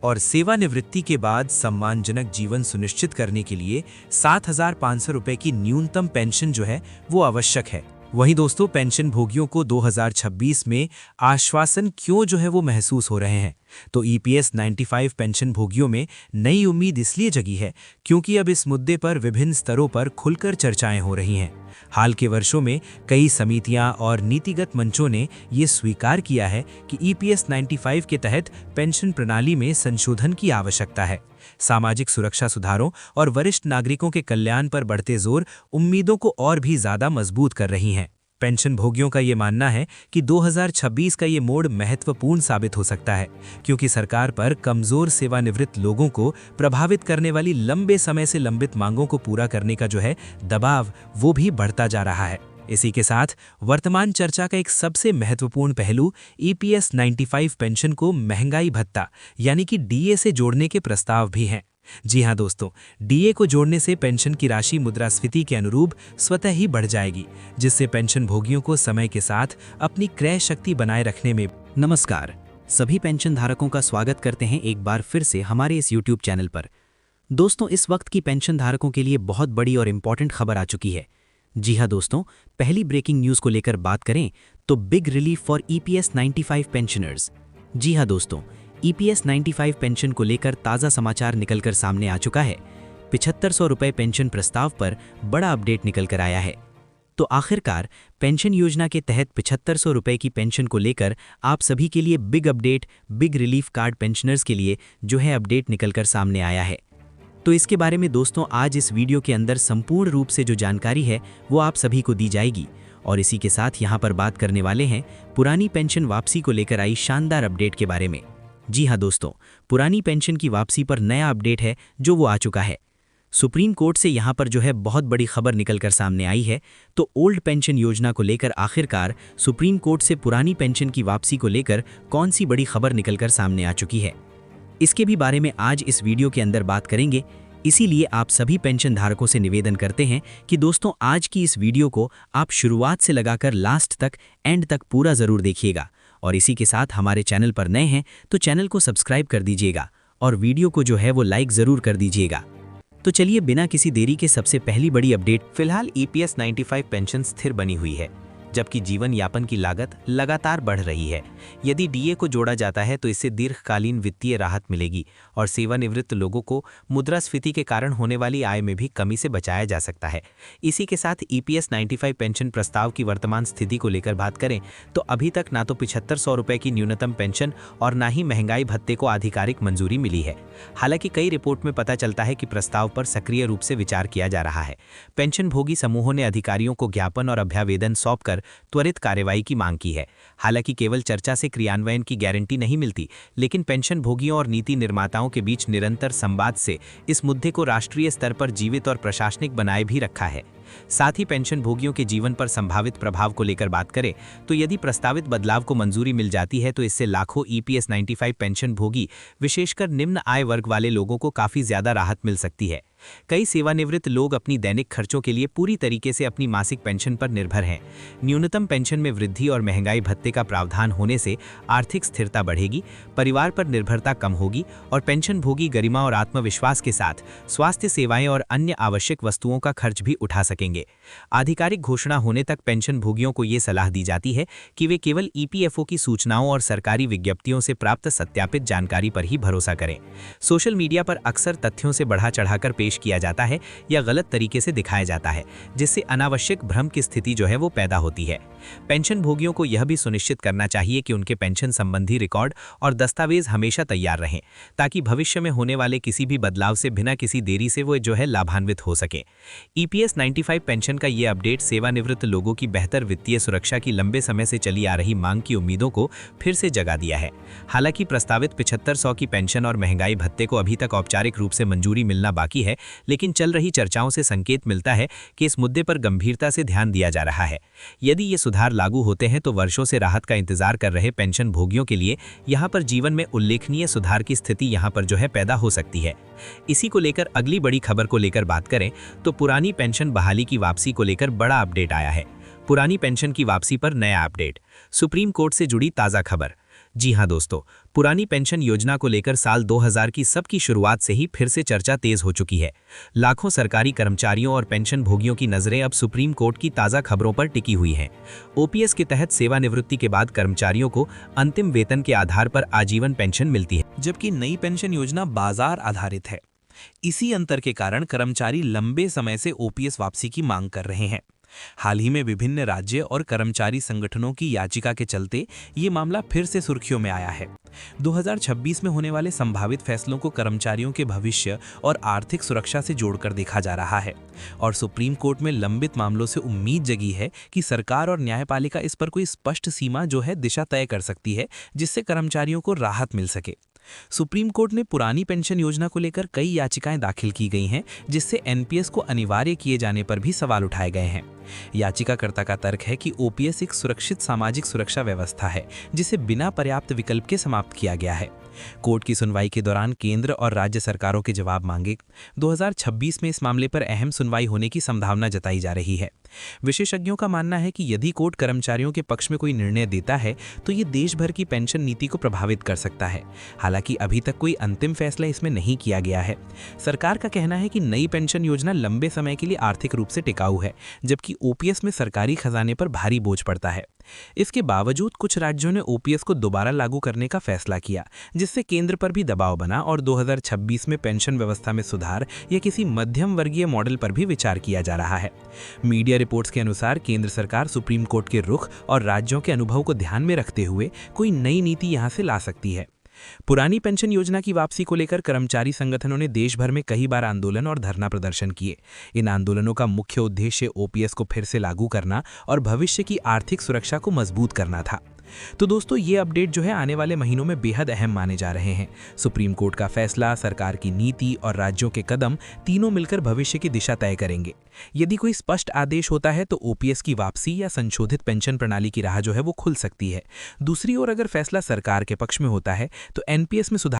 और सेवानिवृत्ति के बाद सम्मानजनक जीवन सुनिश्चित करने के लिए 7,500 रुपए की न्यूनतम पेंशन जो है वो आवश्यक है। वहीं दोस्तों, पेंशन भोगियों को 2026 में आश्वासन क्यों जो है वो महसूस हो रहे हैं, तो ईपीएस 95 पेंशन भोगियों में नई उम्मीद इसलिए जगी है क्योंकि अब इस मुद्दे पर विभिन्न स्तरों पर खुलकर चर्चाएं हो रही हैं। हाल के वर्षों में कई समितियां और नीतिगत मंचों ने ये स्वीकार किया है कि ईपीएस 95 के तहत पेंशन प्रणाली में संशोधन की आवश्यकता है। सामाजिक सुरक्षा सुधारों और वरिष्ठ नागरिकों के कल्याण पर बढ़ते जोर उम्मीदों को और भी ज्यादा मजबूत कर रही हैं। पेंशन भोगियों का ये मानना है कि 2026 का ये मोड़ महत्वपूर्ण साबित हो सकता है क्योंकि सरकार पर कमजोर सेवानिवृत्त लोगों को प्रभावित करने वाली लंबे समय से लंबित मांगों को पूरा करने का जो है दबाव वो भी बढ़ता जा रहा है। इसी के साथ वर्तमान चर्चा का एक सबसे महत्वपूर्ण पहलू ईपीएस 95 पेंशन को महंगाई भत्ता यानी कि डीए से जोड़ने के प्रस्ताव भी हैं। जी हां दोस्तों, डीए को जोड़ने से पेंशन की राशि मुद्रास्फीति के अनुरूप स्वतः ही बढ़ जाएगी, जिससे पेंशन भोगियों को समय के साथ अपनी क्रय शक्ति बनाए रखने में। नमस्कार, सभी पेंशन धारकों का स्वागत करते हैं एक बार फिर से हमारे इस यूट्यूब चैनल पर। दोस्तों, इस वक्त की पेंशन धारकों के लिए बहुत बड़ी और इम्पॉर्टेंट खबर आ चुकी है। जी हां दोस्तों, पहली ब्रेकिंग न्यूज़ को लेकर बात करें तो big relief for EPS 95 pensioners. जी हां दोस्तों, ईपीएस 95 पेंशन को लेकर ताज़ा समाचार निकलकर सामने आ चुका है। 7500 रुपये पेंशन प्रस्ताव पर बड़ा अपडेट निकल कर आया है। तो आखिरकार पेंशन योजना के तहत 7500 रुपये की पेंशन को लेकर आप सभी के लिए big update, big relief card pensioners के लिए जो है अपडेट निकलकर सामने आया है। तो इसके बारे में दोस्तों आज इस वीडियो के अंदर संपूर्ण रूप से जो जानकारी है वो आप सभी को दी जाएगी। और इसी के साथ यहाँ पर बात करने वाले हैं पुरानी पेंशन वापसी को लेकर आई शानदार अपडेट के बारे में। जी हाँ दोस्तों, पुरानी पेंशन की वापसी पर नया अपडेट है जो वो आ चुका है। सुप्रीम कोर्ट से यहाँ पर जो है बहुत बड़ी खबर निकलकर सामने आई है। तो ओल्ड पेंशन योजना को लेकर आखिरकार सुप्रीम कोर्ट से पुरानी पेंशन की वापसी को लेकर कौन सी बड़ी खबर निकलकर सामने आ चुकी है, इसके भी बारे में आज इस वीडियो के अंदर बात करेंगे। इसीलिए आप सभी पेंशन धारकों से निवेदन करते हैं कि दोस्तों आज की इस वीडियो को आप शुरुआत से लगाकर लास्ट तक, एंड तक पूरा ज़रूर देखिएगा। और इसी के साथ हमारे चैनल पर नए हैं तो चैनल को सब्सक्राइब कर दीजिएगा और वीडियो को जो है वो लाइक ज़रूर कर दीजिएगा। तो चलिए बिना किसी देरी के सबसे पहली बड़ी अपडेट। फिलहाल ईपीएस 95 पेंशन स्थिर बनी हुई है, जबकि जीवन यापन की लागत लगातार बढ़ रही है। यदि डीए को जोड़ा जाता है तो इससे दीर्घकालीन वित्तीय राहत मिलेगी और सेवानिवृत्त लोगों को मुद्रास्फीति के कारण होने वाली आय में भी कमी से बचाया जा सकता है। इसी के साथ ईपीएस 95 पेंशन प्रस्ताव की वर्तमान स्थिति को लेकर बात करें तो अभी तक ना तो 7500 रुपये की न्यूनतम पेंशन और ना ही महंगाई भत्ते को आधिकारिक मंजूरी मिली है। हालांकि कई रिपोर्ट में पता चलता है कि प्रस्ताव पर सक्रिय रूप से विचार किया जा रहा है। पेंशन भोगी समूहों ने अधिकारियों को ज्ञापन और अभ्यावेदन सौंपकर त्वरित कार्रवाई की मांग की है। हालांकि केवल चर्चा से क्रियान्वयन की गारंटी नहीं मिलती, लेकिन पेंशन भोगियों और नीति निर्माताओं के बीच निरंतर संवाद से इस मुद्दे को राष्ट्रीय स्तर पर जीवित और प्रशासनिक बनाए भी रखा है। साथ ही पेंशन भोगियों के जीवन पर संभावित प्रभाव को लेकर बात करें तो यदि प्रस्तावित बदलाव को मंजूरी मिल जाती है तो इससे लाखों ईपीएस 95 पेंशन भोगी, विशेषकर निम्न आय वर्ग वाले लोगों को काफी ज्यादा राहत मिल सकती है। कई सेवानिवृत्त लोग अपनी दैनिक खर्चों के लिए पूरी तरीके से अपनी मासिक पेंशन पर निर्भर हैं। न्यूनतम पेंशन में वृद्धि और महंगाई भत्ते का प्रावधान होने से आर्थिक स्थिरता बढ़ेगी, परिवार पर निर्भरता कम होगी और पेंशन भोगी गरिमा और आत्मविश्वास के साथ स्वास्थ्य सेवाएं और अन्य आवश्यक वस्तुओं का खर्च भी उठा सकेंगे। आधिकारिक घोषणा होने तक पेंशन भोगियों को ये सलाह दी जाती है कि वे केवल ईपीएफओ की सूचनाओं और सरकारी विज्ञप्तियों से प्राप्त सत्यापित जानकारी पर ही भरोसा करें। सोशल मीडिया पर अक्सर तथ्यों से बढ़ा चढ़ाकर पेश किया जाता है या गलत तरीके से दिखाया जाता है, जिससे अनावश्यक भ्रम की स्थिति जो है वो पैदा होती है। पेंशन भोगियों को यह भी सुनिश्चित करना चाहिए कि उनके पेंशन संबंधी रिकॉर्ड और दस्तावेज हमेशा तैयार रहें, ताकि भविष्य में होने वाले किसी भी बदलाव से बिना किसी देरी से वो जो है लाभान्वित हो सके। ईपीएस 95 पेंशन का ये अपडेट सेवानिवृत्त लोगों की बेहतर वित्तीय सुरक्षा की लंबे समय से चली आ रही मांग की उम्मीदों को फिर से जगा दिया है। हालांकि प्रस्तावित 7500 की पेंशन और महंगाई भत्ते को अभी तक औपचारिक रूप से मंजूरी मिलना बाकी है, लेकिन चल रही चर्चाओं से संकेत मिलता है कि इस मुद्दे पर गंभीरता से ध्यान दिया जा रहा है। यदि ये सुधार लागू होते हैं तो वर्षों से राहत का इंतजार कर रहे पेंशन भोगियों के लिए यहाँ पर जीवन में उल्लेखनीय सुधार की स्थिति यहाँ पर जो है पैदा हो सकती है। इसी को लेकर अगली बड़ी खबर को लेकर बात करें तो पुरानी पेंशन बहाली की वापसी को लेकर बड़ा अपडेट आया है। पुरानी पेंशन की वापसी पर नया अपडेट, सुप्रीम कोर्ट से जुड़ी ताज़ा खबर। जी हाँ दोस्तों, पुरानी पेंशन योजना को लेकर साल 2000 की सबकी शुरुआत से ही फिर से चर्चा तेज हो चुकी है। लाखों सरकारी कर्मचारियों और पेंशन भोगियों की नजरें अब सुप्रीम कोर्ट की ताज़ा खबरों पर टिकी हुई हैं। ओपीएस के तहत सेवानिवृत्ति के बाद कर्मचारियों को अंतिम वेतन के आधार पर आजीवन पेंशन मिलती है, जबकि नई पेंशन योजना बाजार आधारित है। इसी अंतर के कारण कर्मचारी लंबे समय से ओपीएस वापसी की मांग कर रहे हैं। हाल ही में विभिन्न राज्य और कर्मचारी संगठनों की याचिका के चलते ये मामला फिर से सुर्खियों में आया है। 2026 में होने वाले संभावित फैसलों को कर्मचारियों के भविष्य और आर्थिक सुरक्षा से जोड़कर देखा जा रहा है और सुप्रीम कोर्ट में लंबित मामलों से उम्मीद जगी है कि सरकार और न्यायपालिका इस पर कोई स्पष्ट सीमा जो है दिशा तय कर सकती है, जिससे कर्मचारियों को राहत मिल सके। सुप्रीम कोर्ट ने पुरानी पेंशन योजना को लेकर कई याचिकाएं दाखिल की गई हैं, जिससे एनपीएस को अनिवार्य किए जाने पर भी सवाल उठाए गए हैं। याचिकाकर्ता का तर्क है कि ओपीएस एक सुरक्षित सामाजिक सुरक्षा व्यवस्था है, जिसे बिना पर्याप्त विकल्प के समाप्त किया गया है। कोर्ट की सुनवाई के दौरान केंद्र और राज्य सरकारों के जवाब मांगे। 2026 में इस मामले पर अहम सुनवाई होने की संभावना जताई जा रही है। विशेषज्ञों का मानना है कि यदि कोर्ट कर्मचारियों के पक्ष में कोई निर्णय देता है तो ये देश भर की पेंशन नीति को प्रभावित कर सकता है। हालांकि अभी तक कोई अंतिम फैसला इसमें नहीं किया गया है। सरकार का कहना है कि नई पेंशन योजना लंबे समय के लिए आर्थिक रूप से टिकाऊ है, जबकि ओपीएस में सरकारी खजाने पर भारी बोझ पड़ता है। इसके बावजूद कुछ राज्यों ने ओपीएस को दोबारा लागू करने का फैसला किया, जिससे केंद्र पर भी दबाव बना और 2026 में पेंशन व्यवस्था में सुधार या किसी मध्यम वर्गीय मॉडल पर भी विचार किया जा रहा है। मीडिया रिपोर्ट्स के अनुसार केंद्र सरकार सुप्रीम कोर्ट के रुख और राज्यों के अनुभव को ध्यान में रखते हुए कोई नई नीति यहां से ला सकती है। पुरानी पेंशन योजना की वापसी को लेकर कर्मचारी संगठनों ने देश भर में कई बार आंदोलन और धरना प्रदर्शन किए। इन आंदोलनों का मुख्य उद्देश्य ओपीएस को फिर से लागू करना और भविष्य की आर्थिक सुरक्षा को मजबूत करना था। तो दोस्तों, ये अपडेट जो है आने वाले महीनों में बेहद अहम माने जा रहे हैं। सुप्रीम कोर्ट का फैसला, सरकार की नीति और राज्यों के कदम तीनों मिलकर भविष्य की दिशा तय करेंगे। यदि कोई स्पष्ट आदेश होता है तो ओपीएस की वापसी या संशोधित पेंशन प्रणाली की राह जो है वो खुल सकती है। दूसरी ओर अगर फैसला सरकार के पक्ष में होता है तो एनपीएस में सुधार